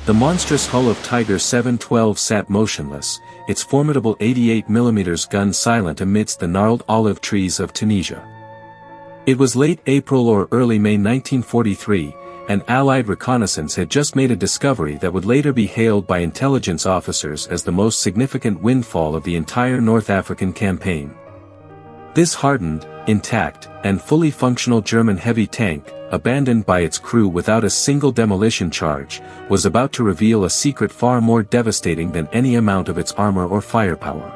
The monstrous hull of Tiger 712 sat motionless, its formidable 88mm gun silent amidst the gnarled olive trees of Tunisia. It was late April or early May 1943, and Allied reconnaissance had just made a discovery that would later be hailed by intelligence officers as the most significant windfall of the entire North African campaign. This hardened, intact, and fully functional German heavy tank, abandoned by its crew without a single demolition charge, was about to reveal a secret far more devastating than any amount of its armor or firepower.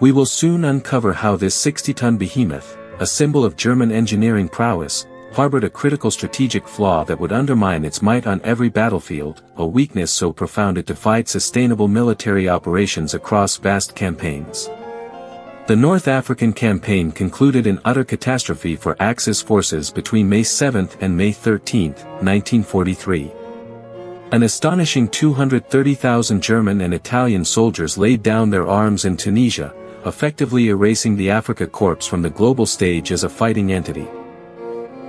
We will soon uncover how this 60-ton behemoth, a symbol of German engineering prowess, harbored a critical strategic flaw that would undermine its might on every battlefield, a weakness so profound it defied sustainable military operations across vast campaigns. The North African campaign concluded in utter catastrophe for Axis forces between May 7 and May 13, 1943. An astonishing 230,000 German and Italian soldiers laid down their arms in Tunisia, effectively erasing the Afrika Korps from the global stage as a fighting entity.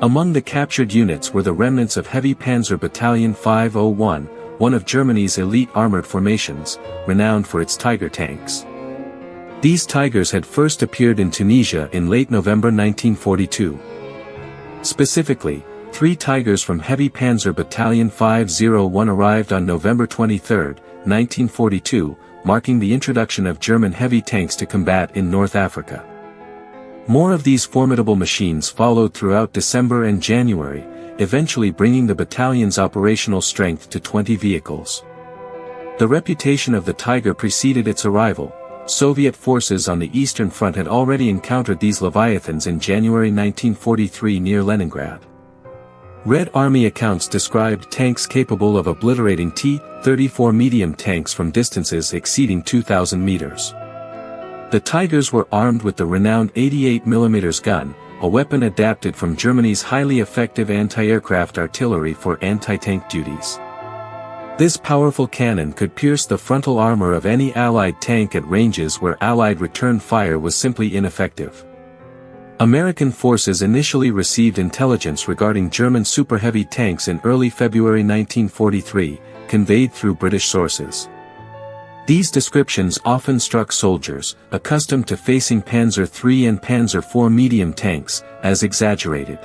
Among the captured units were the remnants of Heavy Panzer Battalion 501, one of Germany's elite armored formations, renowned for its Tiger tanks. These Tigers had first appeared in Tunisia in late November 1942. Specifically, 3 Tigers from Heavy Panzer Battalion 501 arrived on November 23, 1942, marking the introduction of German heavy tanks to combat in North Africa. More of these formidable machines followed throughout December and January, eventually bringing the battalion's operational strength to 20 vehicles. The reputation of the Tiger preceded its arrival. Soviet forces on the Eastern Front had already encountered these leviathans in January 1943 near Leningrad. Red Army accounts described tanks capable of obliterating T-34 medium tanks from distances exceeding 2,000 meters. The Tigers were armed with the renowned 88mm gun, a weapon adapted from Germany's highly effective anti-aircraft artillery for anti-tank duties. This powerful cannon could pierce the frontal armor of any Allied tank at ranges where Allied return fire was simply ineffective. American forces initially received intelligence regarding German super heavy tanks in early February 1943, conveyed through British sources. These descriptions often struck soldiers, accustomed to facing Panzer III and Panzer IV medium tanks, as exaggerated.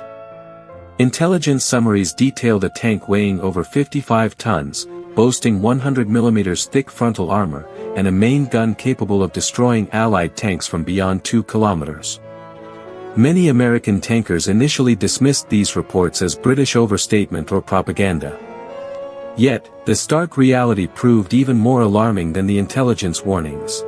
Intelligence summaries detailed a tank weighing over 55 tons, boasting 100mm thick frontal armor, and a main gun capable of destroying Allied tanks from beyond 2 kilometers. Many American tankers initially dismissed these reports as British overstatement or propaganda. Yet, the stark reality proved even more alarming than the intelligence warnings.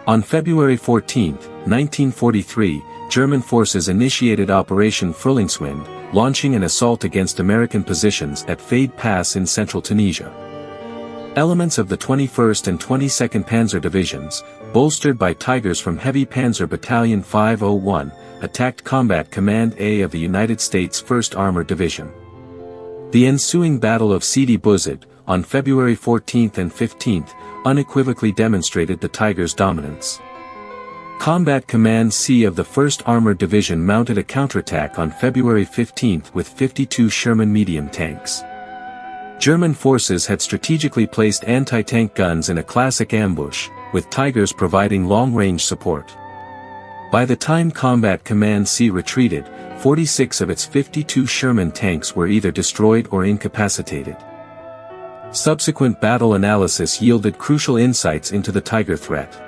On February 14, 1943, German forces initiated Operation Frühlingswind, launching an assault against American positions at Fade Pass in central Tunisia. Elements of the 21st and 22nd Panzer Divisions, bolstered by Tigers from Heavy Panzer Battalion 501, attacked Combat Command A of the United States 1st Armored Division. The ensuing Battle of Sidi Bouzid, on February 14 and 15, unequivocally demonstrated the Tigers' dominance. Combat Command C of the 1st Armored Division mounted a counterattack on February 15 with 52 Sherman medium tanks. German forces had strategically placed anti-tank guns in a classic ambush, with Tigers providing long-range support. By the time Combat Command C retreated, 46 of its 52 Sherman tanks were either destroyed or incapacitated. Subsequent battle analysis yielded crucial insights into the Tiger threat.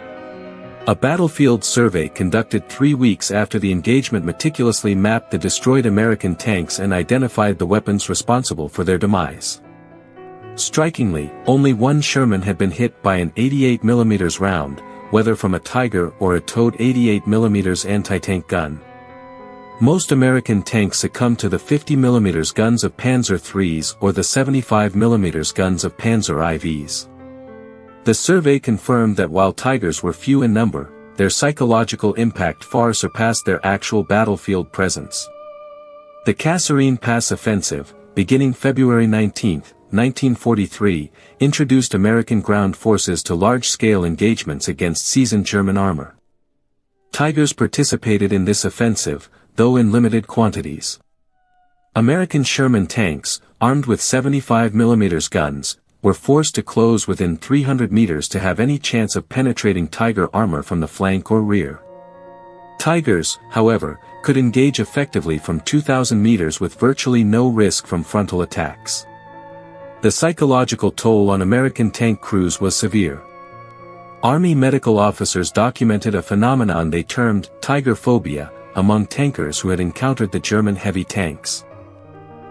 A battlefield survey conducted 3 weeks after the engagement meticulously mapped the destroyed American tanks and identified the weapons responsible for their demise. Strikingly, only one Sherman had been hit by an 88mm round, whether from a Tiger or a towed 88mm anti-tank gun. Most American tanks succumbed to the 50mm guns of Panzer IIIs or the 75mm guns of Panzer IVs. The survey confirmed that while Tigers were few in number, their psychological impact far surpassed their actual battlefield presence. The Kasserine Pass Offensive, beginning February 19, 1943, introduced American ground forces to large-scale engagements against seasoned German armor. Tigers participated in this offensive, though in limited quantities. American Sherman tanks, armed with 75mm guns, were forced to close within 300 meters to have any chance of penetrating Tiger armor from the flank or rear. Tigers, however, could engage effectively from 2,000 meters with virtually no risk from frontal attacks. The psychological toll on American tank crews was severe. Army medical officers documented a phenomenon they termed tiger phobia among tankers who had encountered the German heavy tanks.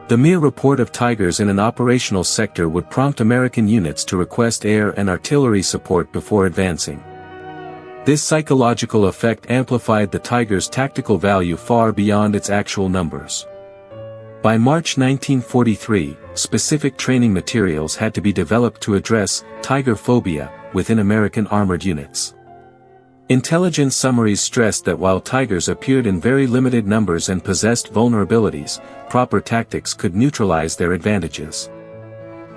The mere report of tigers in an operational sector would prompt American units to request air and artillery support before advancing. This psychological effect amplified the tiger's tactical value far beyond its actual numbers. By March 1943, specific training materials had to be developed to address tiger phobia within American armored units. Intelligence summaries stressed that while tigers appeared in very limited numbers and possessed vulnerabilities, proper tactics could neutralize their advantages.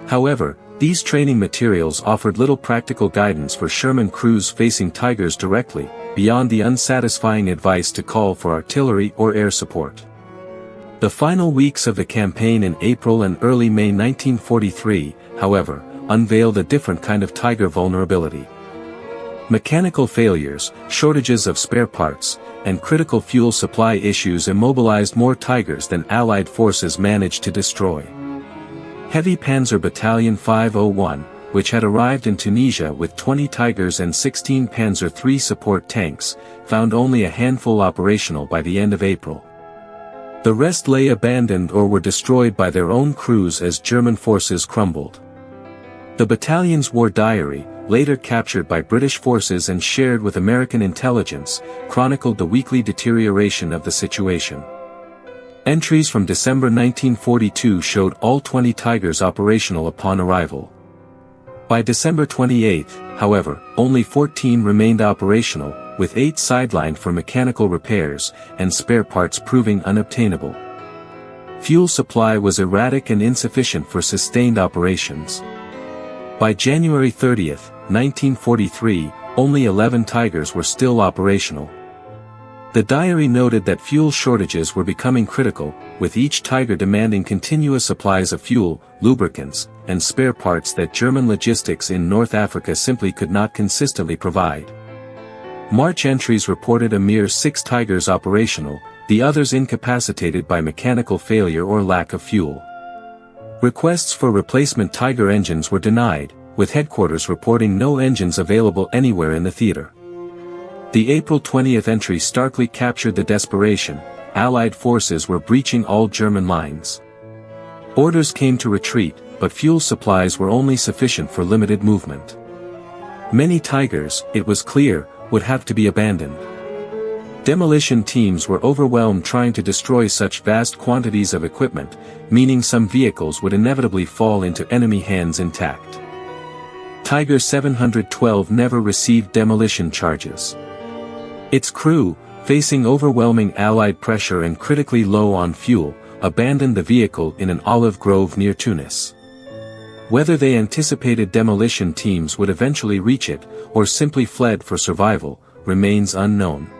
However, these training materials offered little practical guidance for Sherman crews facing tigers directly, beyond the unsatisfying advice to call for artillery or air support. The final weeks of the campaign in April and early May 1943, however, unveiled a different kind of tiger vulnerability. Mechanical failures, shortages of spare parts, and critical fuel supply issues immobilized more tigers than Allied forces managed to destroy. Heavy Panzer Battalion 501, which had arrived in Tunisia with 20 Tigers and 16 Panzer III support tanks, found only a handful operational by the end of April. The rest lay abandoned or were destroyed by their own crews as German forces crumbled. The battalion's war diary, later captured by British forces and shared with American intelligence, chronicled the weekly deterioration of the situation. Entries from December 1942 showed all 20 Tigers operational upon arrival. By December 28, however, only 14 remained operational, with 8 sidelined for mechanical repairs, and spare parts proving unobtainable. Fuel supply was erratic and insufficient for sustained operations. By January 30, 1943, only 11 Tigers were still operational. The diary noted that fuel shortages were becoming critical, with each Tiger demanding continuous supplies of fuel, lubricants, and spare parts that German logistics in North Africa simply could not consistently provide. March entries reported a mere 6 Tigers operational, the others incapacitated by mechanical failure or lack of fuel. Requests for replacement Tiger engines were denied, with headquarters reporting no engines available anywhere in the theater. The April 20 entry starkly captured the desperation. Allied forces were breaching all German lines. Orders came to retreat, but fuel supplies were only sufficient for limited movement. Many Tigers, it was clear, would have to be abandoned. Demolition teams were overwhelmed trying to destroy such vast quantities of equipment, meaning some vehicles would inevitably fall into enemy hands intact. Tiger 712 never received demolition charges. Its crew, facing overwhelming Allied pressure and critically low on fuel, abandoned the vehicle in an olive grove near Tunis. Whether they anticipated demolition teams would eventually reach it, or simply fled for survival, remains unknown.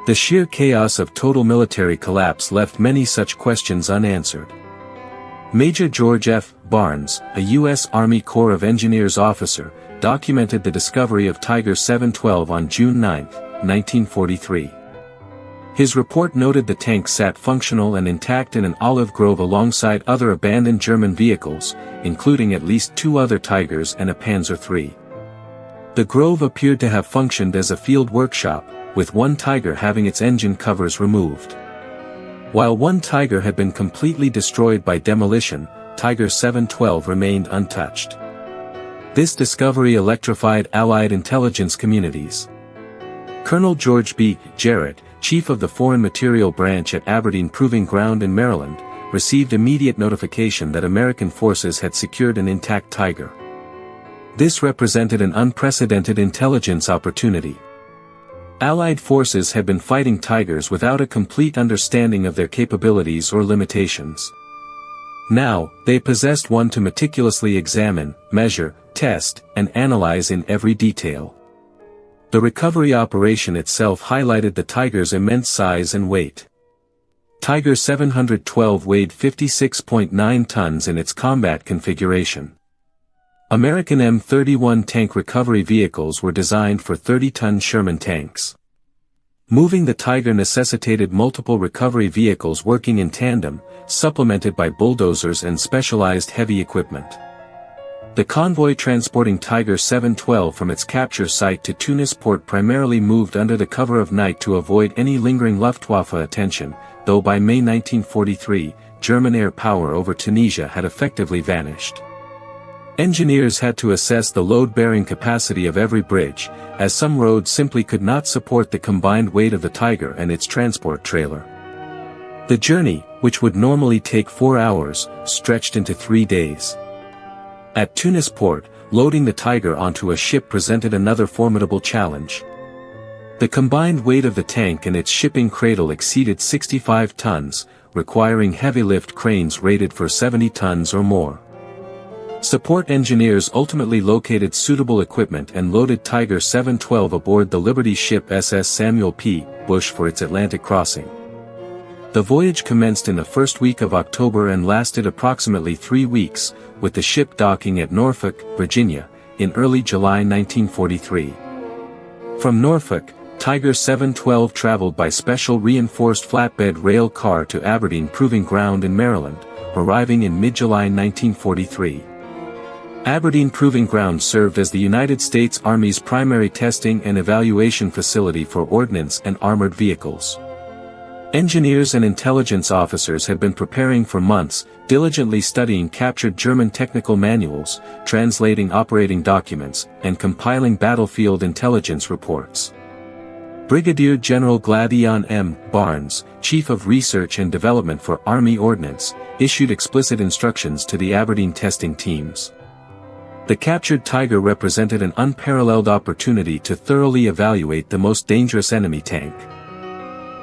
The sheer chaos of total military collapse left many such questions unanswered. Major George F. Barnes, a U.S. Army Corps of Engineers officer, documented the discovery of Tiger 712 on June 9, 1943. His report noted the tank sat functional and intact in an olive grove alongside other abandoned German vehicles, including at least 2 other Tigers and a Panzer III. The grove appeared to have functioned as a field workshop, with 1 Tiger having its engine covers removed. While 1 Tiger had been completely destroyed by demolition, Tiger 712 remained untouched. This discovery electrified Allied intelligence communities. Colonel George B. Jarrett, chief of the Foreign Material Branch at Aberdeen Proving Ground in Maryland, received immediate notification that American forces had secured an intact Tiger. This represented an unprecedented intelligence opportunity. Allied forces had been fighting Tigers without a complete understanding of their capabilities or limitations. Now, they possessed one to meticulously examine, measure, test, and analyze in every detail. The recovery operation itself highlighted the Tiger's immense size and weight. Tiger 712 weighed 56.9 tons in its combat configuration. American M31 tank recovery vehicles were designed for 30-ton Sherman tanks. Moving the Tiger necessitated multiple recovery vehicles working in tandem, supplemented by bulldozers and specialized heavy equipment. The convoy transporting Tiger 712 from its capture site to Tunis port primarily moved under the cover of night to avoid any lingering Luftwaffe attention, though by May 1943, German air power over Tunisia had effectively vanished. Engineers had to assess the load-bearing capacity of every bridge, as some roads simply could not support the combined weight of the Tiger and its transport trailer. The journey, which would normally take 4 hours, stretched into 3 days. At Tunis port, loading the Tiger onto a ship presented another formidable challenge. The combined weight of the tank and its shipping cradle exceeded 65 tons, requiring heavy lift cranes rated for 70 tons or more. Support engineers ultimately located suitable equipment and loaded Tiger 712 aboard the Liberty ship SS Samuel P. Bush for its Atlantic crossing. The voyage commenced in the first week of October and lasted approximately 3 weeks, with the ship docking at Norfolk, Virginia, in early July 1943. From Norfolk, Tiger 712 traveled by special reinforced flatbed rail car to Aberdeen Proving Ground in Maryland, arriving in mid-July 1943. Aberdeen Proving Ground served as the United States Army's primary testing and evaluation facility for ordnance and armored vehicles. Engineers and intelligence officers had been preparing for months, diligently studying captured German technical manuals, translating operating documents, and compiling battlefield intelligence reports. Brigadier General Gladeon M. Barnes, Chief of Research and Development for Army Ordnance, issued explicit instructions to the Aberdeen testing teams. The captured Tiger represented an unparalleled opportunity to thoroughly evaluate the most dangerous enemy tank.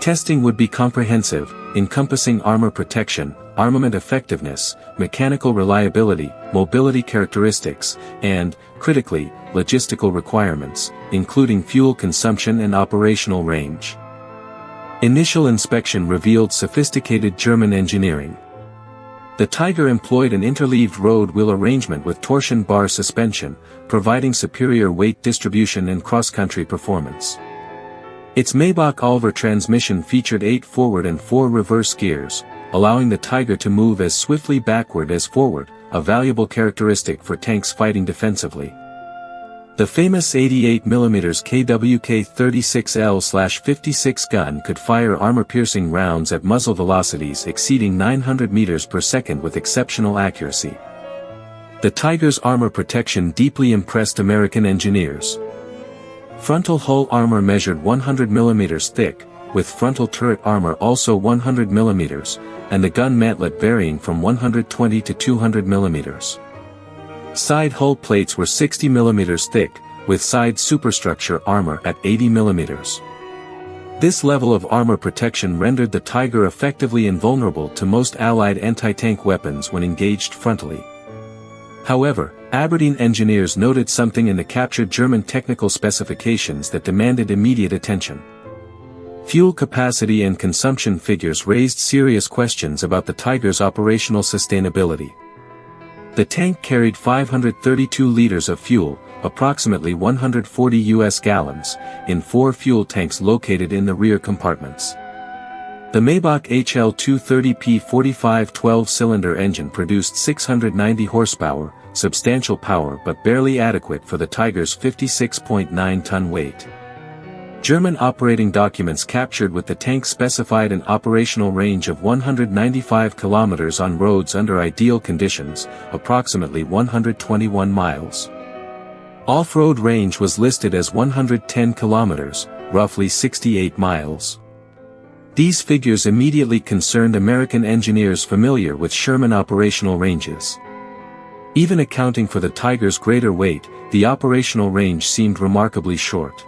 Testing would be comprehensive, encompassing armor protection, armament effectiveness, mechanical reliability, mobility characteristics, and, critically, logistical requirements, including fuel consumption and operational range. Initial inspection revealed sophisticated German engineering. The Tiger employed an interleaved road wheel arrangement with torsion bar suspension, providing superior weight distribution and cross-country performance. Its Maybach-Oliver transmission featured 8 forward and 4 reverse gears, allowing the Tiger to move as swiftly backward as forward, a valuable characteristic for tanks fighting defensively. The famous 88mm KWK-36L/56 gun could fire armor-piercing rounds at muzzle velocities exceeding 900 meters per second with exceptional accuracy. The Tiger's armor protection deeply impressed American engineers. Frontal hull armor measured 100 mm thick, with frontal turret armor also 100 mm, and the gun mantlet varying from 120 to 200 mm. Side hull plates were 60 mm thick, with side superstructure armor at 80 mm. This level of armor protection rendered the Tiger effectively invulnerable to most Allied anti-tank weapons when engaged frontally. However, Aberdeen engineers noted something in the captured German technical specifications that demanded immediate attention. Fuel capacity and consumption figures raised serious questions about the Tiger's operational sustainability. The tank carried 532 liters of fuel, approximately 140 US gallons, in 4 fuel tanks located in the rear compartments. The Maybach HL230P 45 12-cylinder engine produced 690 horsepower, substantial power but barely adequate for the Tiger's 56.9-ton weight. German operating documents captured with the tank specified an operational range of 195 kilometers on roads under ideal conditions, approximately 121 miles. Off-road range was listed as 110 kilometers, roughly 68 miles. These figures immediately concerned American engineers familiar with Sherman operational ranges. Even accounting for the Tiger's greater weight, the operational range seemed remarkably short.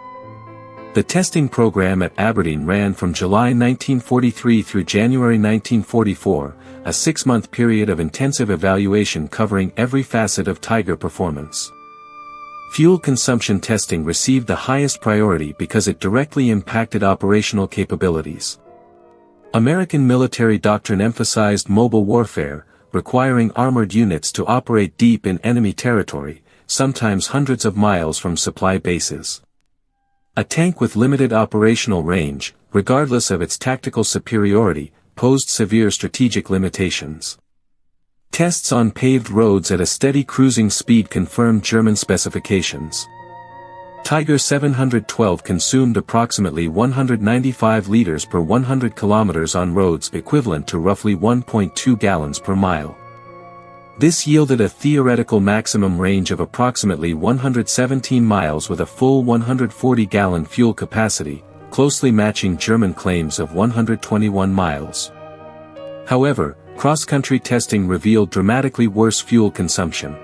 The testing program at Aberdeen ran from July 1943 through January 1944, a 6-month period of intensive evaluation covering every facet of Tiger performance. Fuel consumption testing received the highest priority because it directly impacted operational capabilities. American military doctrine emphasized mobile warfare, requiring armored units to operate deep in enemy territory, sometimes hundreds of miles from supply bases. A tank with limited operational range, regardless of its tactical superiority, posed severe strategic limitations. Tests on paved roads at a steady cruising speed confirmed German specifications. Tiger 712 consumed approximately 195 liters per 100 kilometers on roads equivalent to roughly 1.2 gallons per mile. This yielded a theoretical maximum range of approximately 117 miles with a full 140-gallon fuel capacity, closely matching German claims of 121 miles. However, cross-country testing revealed dramatically worse fuel consumption.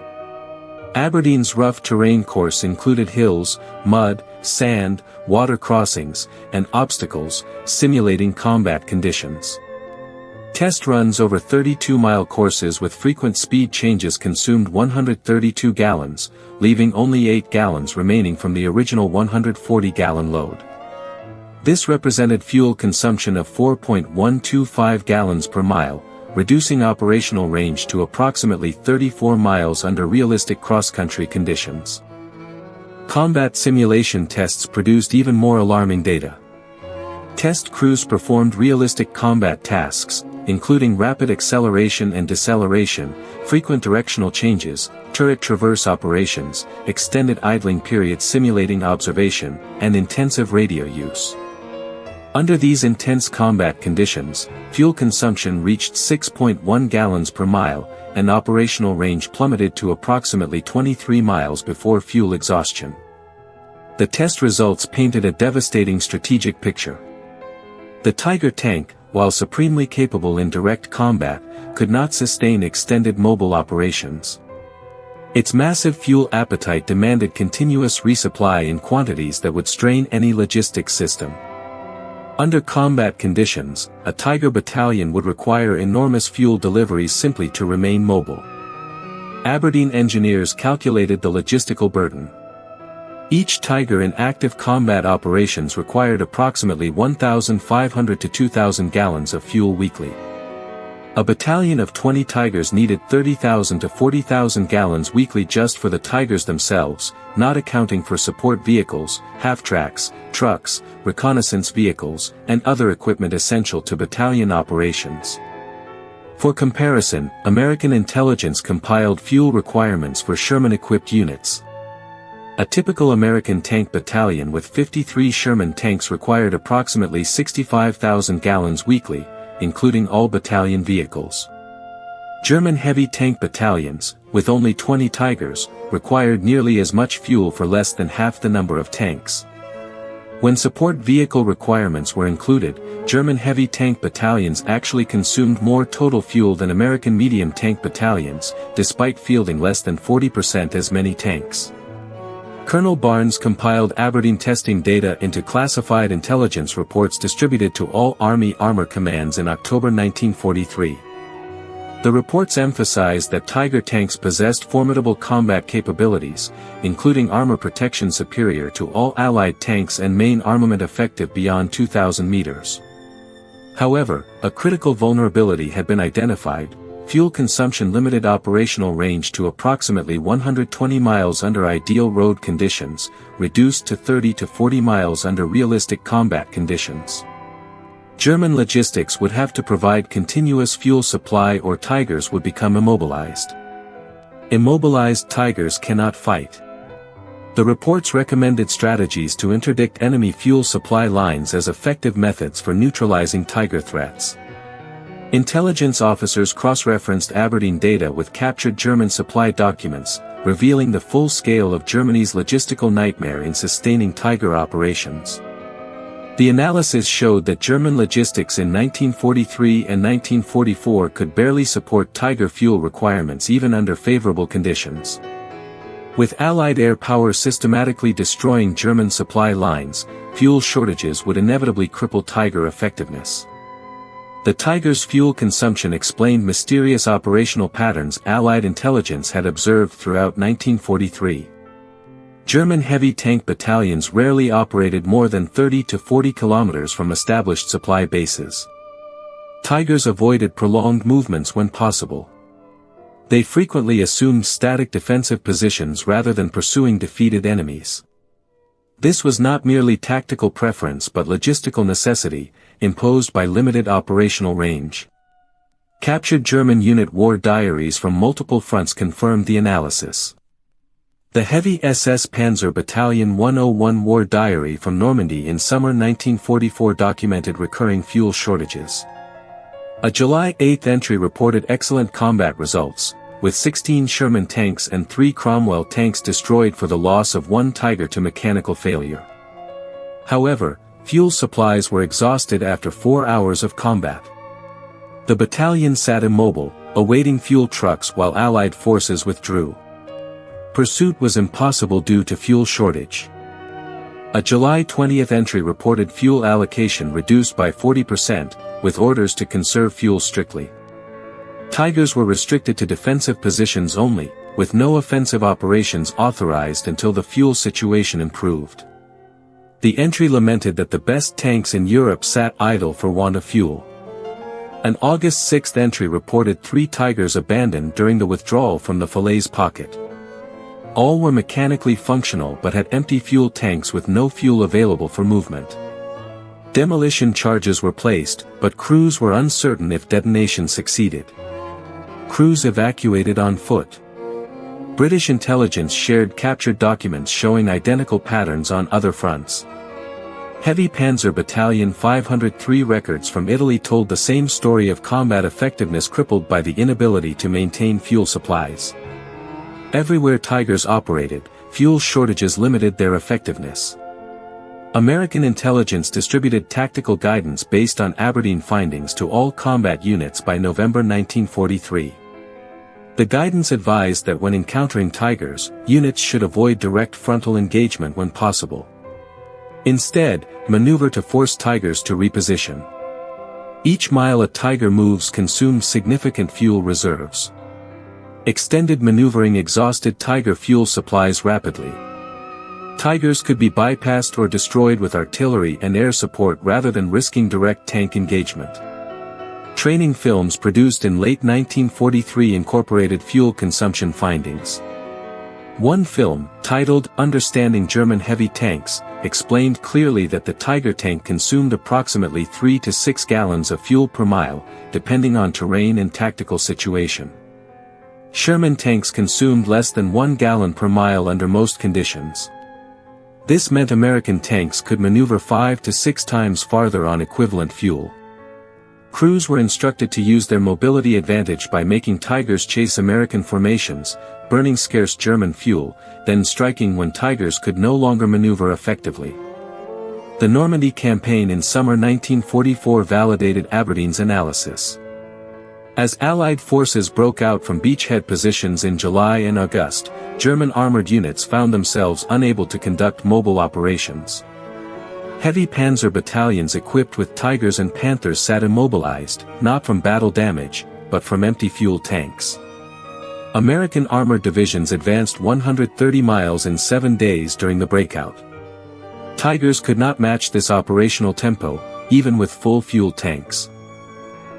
Aberdeen's rough terrain course included hills, mud, sand, water crossings, and obstacles, simulating combat conditions. Test runs over 32-mile courses with frequent speed changes consumed 132 gallons, leaving only 8 gallons remaining from the original 140-gallon load. This represented fuel consumption of 4.125 gallons per mile, reducing operational range to approximately 34 miles under realistic cross-country conditions. Combat simulation tests produced even more alarming data. Test crews performed realistic combat tasks, including rapid acceleration and deceleration, frequent directional changes, turret traverse operations, extended idling periods simulating observation, and intensive radio use. Under these intense combat conditions, fuel consumption reached 6.1 gallons per mile, and operational range plummeted to approximately 23 miles before fuel exhaustion. The test results painted a devastating strategic picture. The Tiger tank, while supremely capable in direct combat, could not sustain extended mobile operations. Its massive fuel appetite demanded continuous resupply in quantities that would strain any logistics system. Under combat conditions, a Tiger battalion would require enormous fuel deliveries simply to remain mobile. Aberdeen engineers calculated the logistical burden. Each Tiger in active combat operations required approximately 1,500 to 2,000 gallons of fuel weekly. A battalion of 20 Tigers needed 30,000 to 40,000 gallons weekly just for the Tigers themselves, not accounting for support vehicles, half-tracks, trucks, reconnaissance vehicles, and other equipment essential to battalion operations. For comparison, American intelligence compiled fuel requirements for Sherman-equipped units. A typical American tank battalion with 53 Sherman tanks required approximately 65,000 gallons weekly, including all battalion vehicles. German heavy tank battalions, with only 20 Tigers, required nearly as much fuel for less than half the number of tanks. When support vehicle requirements were included, German heavy tank battalions actually consumed more total fuel than American medium tank battalions, despite fielding less than 40% as many tanks. Colonel Barnes compiled Aberdeen testing data into classified intelligence reports distributed to all Army Armor Commands in October 1943. The reports emphasized that Tiger tanks possessed formidable combat capabilities, including armor protection superior to all Allied tanks and main armament effective beyond 2,000 meters. However, a critical vulnerability had been identified. Fuel consumption limited operational range to approximately 120 miles under ideal road conditions, reduced to 30 to 40 miles under realistic combat conditions. German logistics would have to provide continuous fuel supply or Tigers would become immobilized. Immobilized Tigers cannot fight. The reports recommended strategies to interdict enemy fuel supply lines as effective methods for neutralizing Tiger threats. Intelligence officers cross-referenced Aberdeen data with captured German supply documents, revealing the full scale of Germany's logistical nightmare in sustaining Tiger operations. The analysis showed that German logistics in 1943 and 1944 could barely support Tiger fuel requirements even under favorable conditions. With Allied air power systematically destroying German supply lines, fuel shortages would inevitably cripple Tiger effectiveness. The Tiger's fuel consumption explained mysterious operational patterns Allied intelligence had observed throughout 1943. German heavy tank battalions rarely operated more than 30 to 40 kilometers from established supply bases. Tigers avoided prolonged movements when possible. They frequently assumed static defensive positions rather than pursuing defeated enemies. This was not merely tactical preference but logistical necessity, imposed by limited operational range. Captured German unit war diaries from multiple fronts confirmed the analysis. The heavy SS Panzer Battalion 101 war diary from Normandy in summer 1944 documented recurring fuel shortages. A July 8 entry reported excellent combat results, with 16 Sherman tanks and 3 Cromwell tanks destroyed for the loss of 1 Tiger to mechanical failure. However, fuel supplies were exhausted after 4 hours of combat. The battalion sat immobile, awaiting fuel trucks while Allied forces withdrew. Pursuit was impossible due to fuel shortage. A July 20 entry reported fuel allocation reduced by 40%, with orders to conserve fuel strictly. Tigers were restricted to defensive positions only, with no offensive operations authorized until the fuel situation improved. The entry lamented that the best tanks in Europe sat idle for want of fuel. An August 6 entry reported 3 Tigers abandoned during the withdrawal from the Falaise pocket. All were mechanically functional but had empty fuel tanks with no fuel available for movement. Demolition charges were placed, but crews were uncertain if detonation succeeded. Crews evacuated on foot. British intelligence shared captured documents showing identical patterns on other fronts. Heavy Panzer Battalion 503 records from Italy told the same story of combat effectiveness crippled by the inability to maintain fuel supplies. Everywhere Tigers operated, fuel shortages limited their effectiveness. American intelligence distributed tactical guidance based on Aberdeen findings to all combat units by November 1943. The guidance advised that when encountering Tigers, units should avoid direct frontal engagement when possible. Instead, maneuver to force Tigers to reposition. Each mile a Tiger moves consumes significant fuel reserves. Extended maneuvering exhausted Tiger fuel supplies rapidly. Tigers could be bypassed or destroyed with artillery and air support rather than risking direct tank engagement. Training films produced in late 1943 incorporated fuel consumption findings. One film, titled Understanding German Heavy Tanks, explained clearly that the Tiger tank consumed approximately 3 to 6 gallons of fuel per mile, depending on terrain and tactical situation. Sherman tanks consumed less than 1 gallon per mile under most conditions. This meant American tanks could maneuver 5 to 6 times farther on equivalent fuel. Crews were instructed to use their mobility advantage by making Tigers chase American formations, burning scarce German fuel, then striking when Tigers could no longer maneuver effectively. The Normandy campaign in summer 1944 validated Aberdeen's analysis. As Allied forces broke out from beachhead positions in July and August, German armored units found themselves unable to conduct mobile operations. Heavy panzer battalions equipped with Tigers and Panthers sat immobilized, not from battle damage, but from empty fuel tanks. American armored divisions advanced 130 miles in 7 days during the breakout. Tigers could not match this operational tempo, even with full fuel tanks.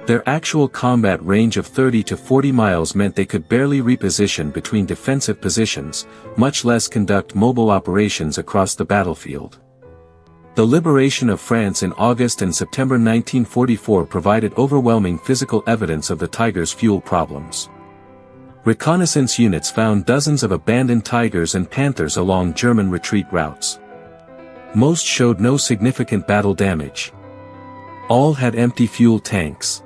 Their actual combat range of 30 to 40 miles meant they could barely reposition between defensive positions, much less conduct mobile operations across the battlefield. The liberation of France in August and September 1944 provided overwhelming physical evidence of the Tigers' fuel problems. Reconnaissance units found dozens of abandoned Tigers and Panthers along German retreat routes. Most showed no significant battle damage. All had empty fuel tanks.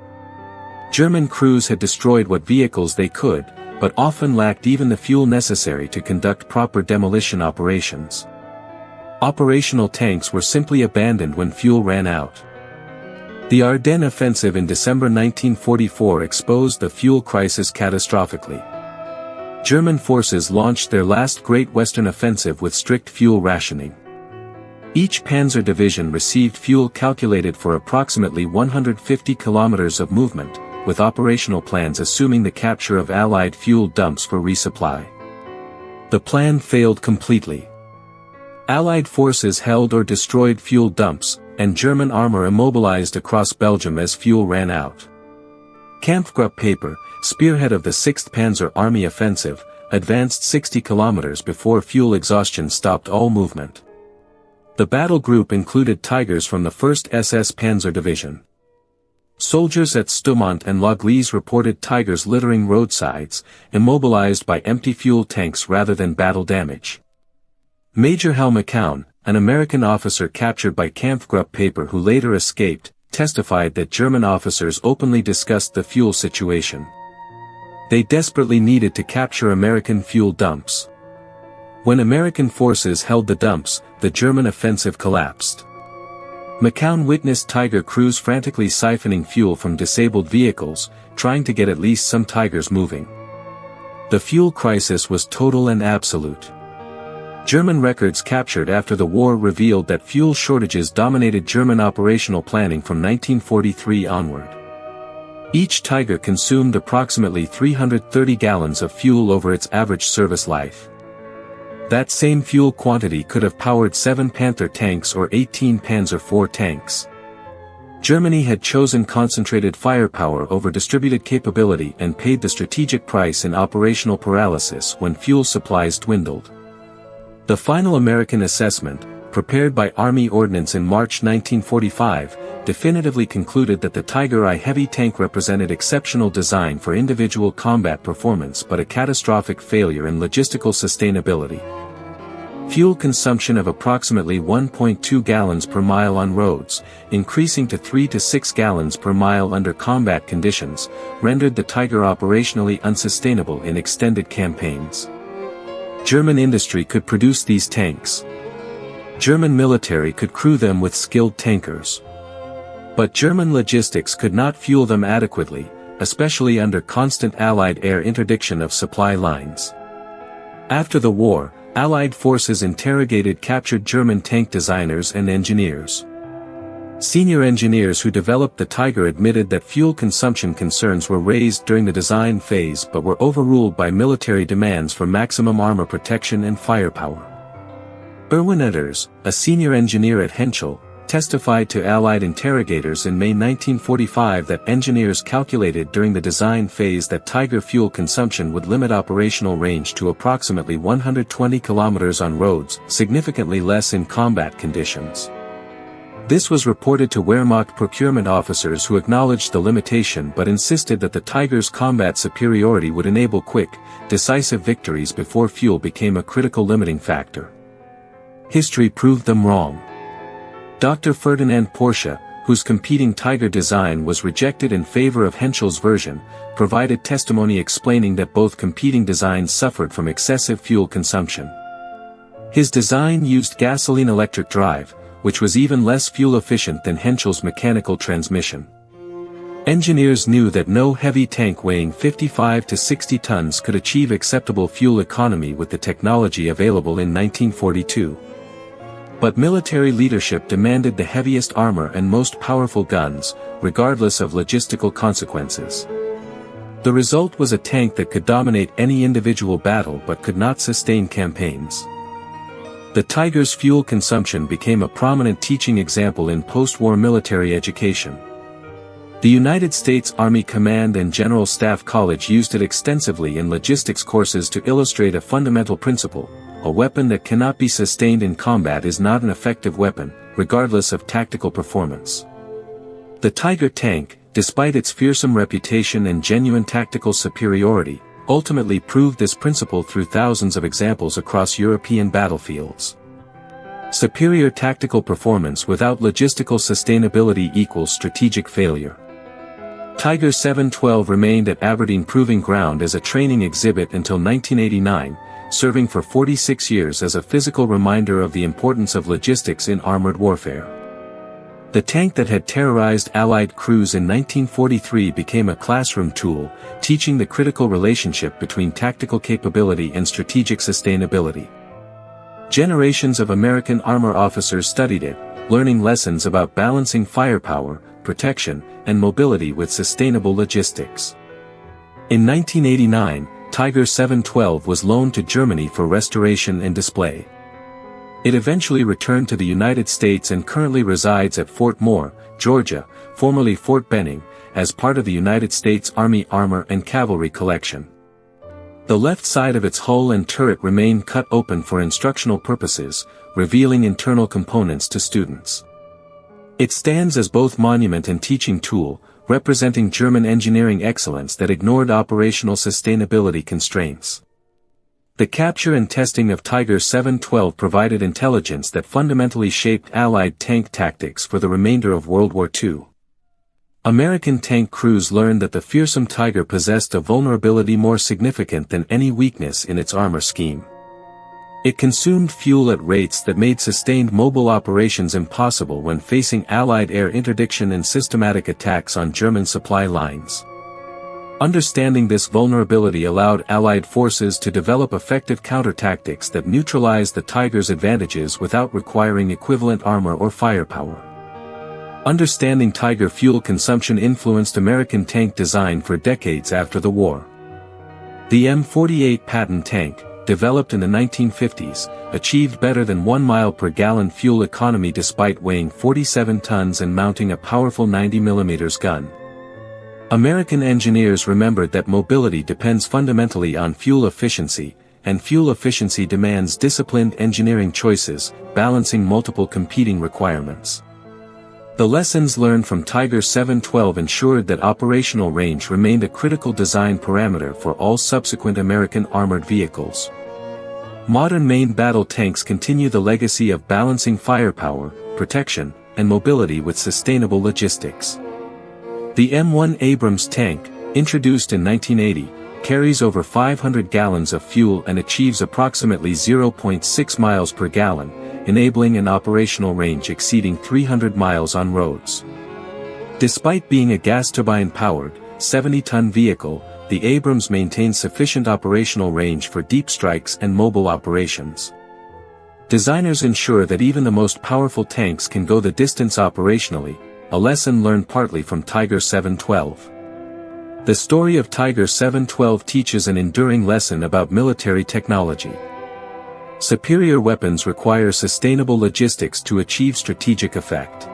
German crews had destroyed what vehicles they could, but often lacked even the fuel necessary to conduct proper demolition operations. Operational tanks were simply abandoned when fuel ran out. The Ardennes offensive in December 1944 exposed the fuel crisis catastrophically. German forces launched their last Great Western Offensive with strict fuel rationing. Each panzer division received fuel calculated for approximately 150 kilometers of movement, with operational plans assuming the capture of Allied fuel dumps for resupply. The plan failed completely. Allied forces held or destroyed fuel dumps, and German armor immobilized across Belgium as fuel ran out. Kampfgruppe Paper, spearhead of the 6th Panzer Army offensive, advanced 60 kilometers before fuel exhaustion stopped all movement. The battle group included Tigers from the 1st SS Panzer Division. Soldiers at Stoumont and La Gleize reported Tigers littering roadsides, immobilized by empty fuel tanks rather than battle damage. Major Hal McCown, an American officer captured by Kampfgruppe Paper who later escaped, testified that German officers openly discussed the fuel situation. They desperately needed to capture American fuel dumps. When American forces held the dumps, the German offensive collapsed. McCown witnessed Tiger crews frantically siphoning fuel from disabled vehicles, trying to get at least some Tigers moving. The fuel crisis was total and absolute. German records captured after the war revealed that fuel shortages dominated German operational planning from 1943 onward. Each Tiger consumed approximately 330 gallons of fuel over its average service life. That same fuel quantity could have powered 7 Panther tanks or 18 Panzer IV tanks. Germany had chosen concentrated firepower over distributed capability and paid the strategic price in operational paralysis when fuel supplies dwindled. The final American assessment, prepared by Army Ordnance in March 1945, definitively concluded that the Tiger I heavy tank represented exceptional design for individual combat performance but a catastrophic failure in logistical sustainability. Fuel consumption of approximately 1.2 gallons per mile on roads, increasing to 3 to 6 gallons per mile under combat conditions, rendered the Tiger operationally unsustainable in extended campaigns. German industry could produce these tanks. German military could crew them with skilled tankers. But German logistics could not fuel them adequately, especially under constant Allied air interdiction of supply lines. After the war, Allied forces interrogated captured German tank designers and engineers. Senior engineers who developed the Tiger admitted that fuel consumption concerns were raised during the design phase but were overruled by military demands for maximum armor protection and firepower. Erwin Etters, a senior engineer at Henschel, testified to Allied interrogators in May 1945 that engineers calculated during the design phase that Tiger fuel consumption would limit operational range to approximately 120 kilometers on roads, significantly less in combat conditions. This was reported to Wehrmacht procurement officers who acknowledged the limitation but insisted that the Tiger's combat superiority would enable quick, decisive victories before fuel became a critical limiting factor. History proved them wrong. Dr. Ferdinand Porsche, whose competing Tiger design was rejected in favor of Henschel's version, provided testimony explaining that both competing designs suffered from excessive fuel consumption. His design used gasoline-electric drive, which was even less fuel-efficient than Henschel's mechanical transmission. Engineers knew that no heavy tank weighing 55 to 60 tons could achieve acceptable fuel economy with the technology available in 1942. But military leadership demanded the heaviest armor and most powerful guns, regardless of logistical consequences. The result was a tank that could dominate any individual battle but could not sustain campaigns. The Tiger's fuel consumption became a prominent teaching example in post-war military education. The United States Army Command and General Staff College used it extensively in logistics courses to illustrate a fundamental principle: a weapon that cannot be sustained in combat is not an effective weapon, regardless of tactical performance. The Tiger tank, despite its fearsome reputation and genuine tactical superiority, ultimately proved this principle through thousands of examples across European battlefields. Superior tactical performance without logistical sustainability equals strategic failure. Tiger 712 remained at Aberdeen Proving Ground as a training exhibit until 1989, serving for 46 years as a physical reminder of the importance of logistics in armored warfare. The tank that had terrorized Allied crews in 1943 became a classroom tool, teaching the critical relationship between tactical capability and strategic sustainability. Generations of American armor officers studied it, learning lessons about balancing firepower, protection, and mobility with sustainable logistics. In 1989, Tiger 712 was loaned to Germany for restoration and display. It eventually returned to the United States and currently resides at Fort Moore, Georgia, formerly Fort Benning, as part of the United States Army Armor and Cavalry Collection. The left side of its hull and turret remain cut open for instructional purposes, revealing internal components to students. It stands as both monument and teaching tool, representing German engineering excellence that ignored operational sustainability constraints. The capture and testing of Tiger 712 provided intelligence that fundamentally shaped Allied tank tactics for the remainder of World War II. American tank crews learned that the fearsome Tiger possessed a vulnerability more significant than any weakness in its armor scheme. It consumed fuel at rates that made sustained mobile operations impossible when facing Allied air interdiction and systematic attacks on German supply lines. Understanding this vulnerability allowed Allied forces to develop effective counter-tactics that neutralized the Tiger's advantages without requiring equivalent armor or firepower. Understanding Tiger fuel consumption influenced American tank design for decades after the war. The M48 Patton tank, developed in the 1950s, achieved better than 1 mile per gallon fuel economy despite weighing 47 tons and mounting a powerful 90mm gun. American engineers remembered that mobility depends fundamentally on fuel efficiency, and fuel efficiency demands disciplined engineering choices, balancing multiple competing requirements. The lessons learned from Tiger 712 ensured that operational range remained a critical design parameter for all subsequent American armored vehicles. Modern main battle tanks continue the legacy of balancing firepower, protection, and mobility with sustainable logistics. The M1 Abrams tank, introduced in 1980, carries over 500 gallons of fuel and achieves approximately 0.6 miles per gallon, enabling an operational range exceeding 300 miles on roads. Despite being a gas turbine-powered, 70-ton vehicle, the Abrams maintains sufficient operational range for deep strikes and mobile operations. Designers ensure that even the most powerful tanks can go the distance operationally, a lesson learned partly from Tiger 712. The story of Tiger 712 teaches an enduring lesson about military technology. Superior weapons require sustainable logistics to achieve strategic effect.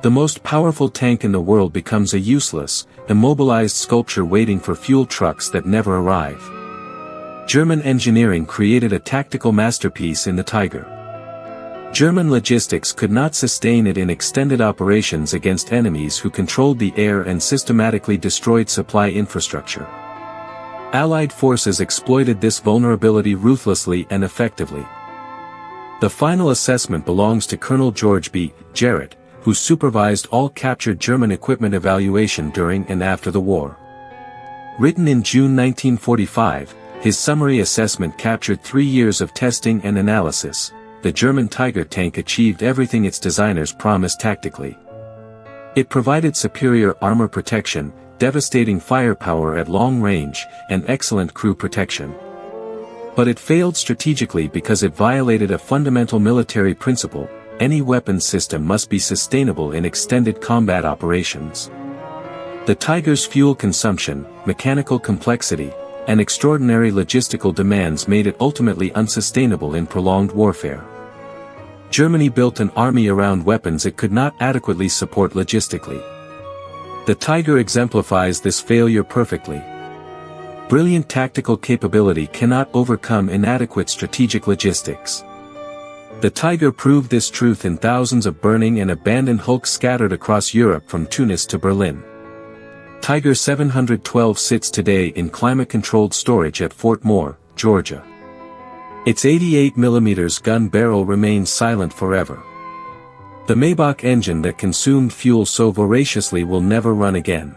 The most powerful tank in the world becomes a useless, immobilized sculpture waiting for fuel trucks that never arrive. German engineering created a tactical masterpiece in the Tiger. German logistics could not sustain it in extended operations against enemies who controlled the air and systematically destroyed supply infrastructure. Allied forces exploited this vulnerability ruthlessly and effectively. The final assessment belongs to Colonel George B. Jarrett, who supervised all captured German equipment evaluation during and after the war. Written in June 1945, his summary assessment captured 3 years of testing and analysis. The German Tiger tank achieved everything its designers promised tactically. It provided superior armor protection, devastating firepower at long range, and excellent crew protection. But it failed strategically because it violated a fundamental military principle: any weapons system must be sustainable in extended combat operations. The Tiger's fuel consumption, mechanical complexity, and extraordinary logistical demands made it ultimately unsustainable in prolonged warfare. Germany built an army around weapons it could not adequately support logistically. The Tiger exemplifies this failure perfectly. Brilliant tactical capability cannot overcome inadequate strategic logistics. The Tiger proved this truth in thousands of burning and abandoned hulks scattered across Europe from Tunis to Berlin. Tiger 712 sits today in climate-controlled storage at Fort Moore, Georgia. Its 88mm gun barrel remains silent forever. The Maybach engine that consumed fuel so voraciously will never run again.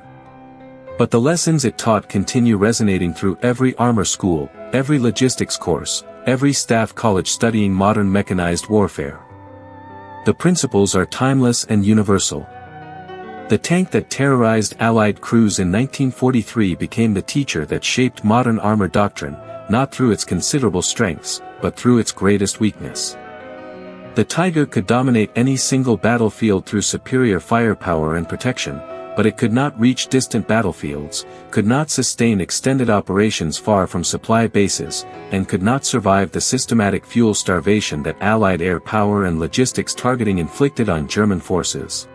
But the lessons it taught continue resonating through every armor school, every logistics course, every staff college studying modern mechanized warfare. The principles are timeless and universal. The tank that terrorized Allied crews in 1943 became the teacher that shaped modern armor doctrine, not through its considerable strengths, but through its greatest weakness. The Tiger could dominate any single battlefield through superior firepower and protection, but it could not reach distant battlefields, could not sustain extended operations far from supply bases, and could not survive the systematic fuel starvation that Allied air power and logistics targeting inflicted on German forces.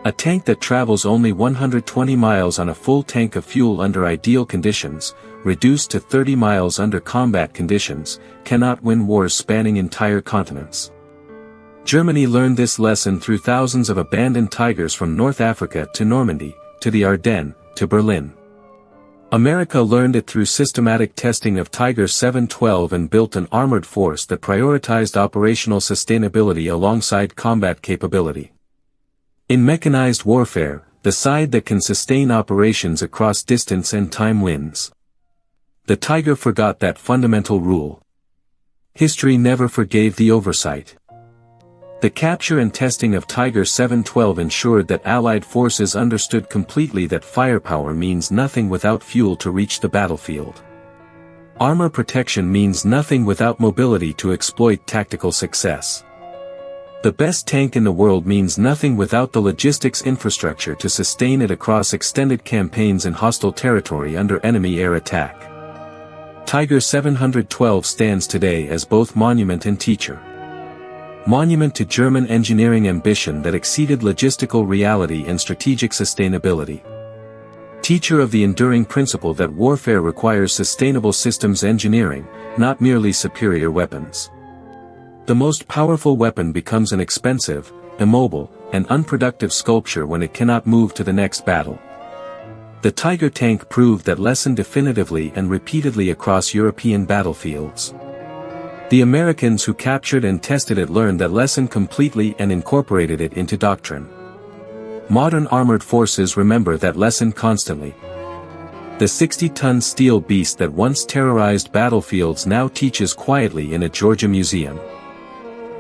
A tank that travels only 120 miles on a full tank of fuel under ideal conditions, reduced to 30 miles under combat conditions, cannot win wars spanning entire continents. Germany learned this lesson through thousands of abandoned Tigers from North Africa to Normandy, to the Ardennes, to Berlin. America learned it through systematic testing of Tiger 712 and built an armored force that prioritized operational sustainability alongside combat capability. In mechanized warfare, the side that can sustain operations across distance and time wins. The Tiger forgot that fundamental rule. History never forgave the oversight. The capture and testing of Tiger 712 ensured that Allied forces understood completely that firepower means nothing without fuel to reach the battlefield. Armor protection means nothing without mobility to exploit tactical success. The best tank in the world means nothing without the logistics infrastructure to sustain it across extended campaigns in hostile territory under enemy air attack. Tiger 712 stands today as both monument and teacher. Monument to German engineering ambition that exceeded logistical reality and strategic sustainability. Teacher of the enduring principle that warfare requires sustainable systems engineering, not merely superior weapons. The most powerful weapon becomes an expensive, immobile, and unproductive sculpture when it cannot move to the next battle. The Tiger tank proved that lesson definitively and repeatedly across European battlefields. The Americans who captured and tested it learned that lesson completely and incorporated it into doctrine. Modern armored forces remember that lesson constantly. The 60-ton steel beast that once terrorized battlefields now teaches quietly in a Georgia museum.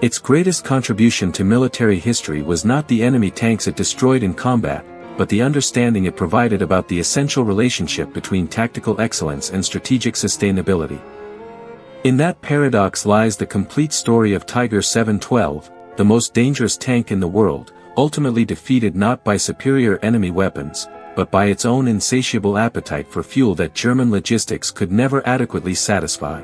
Its greatest contribution to military history was not the enemy tanks it destroyed in combat, but the understanding it provided about the essential relationship between tactical excellence and strategic sustainability. In that paradox lies the complete story of Tiger 712, the most dangerous tank in the world, ultimately defeated not by superior enemy weapons, but by its own insatiable appetite for fuel that German logistics could never adequately satisfy.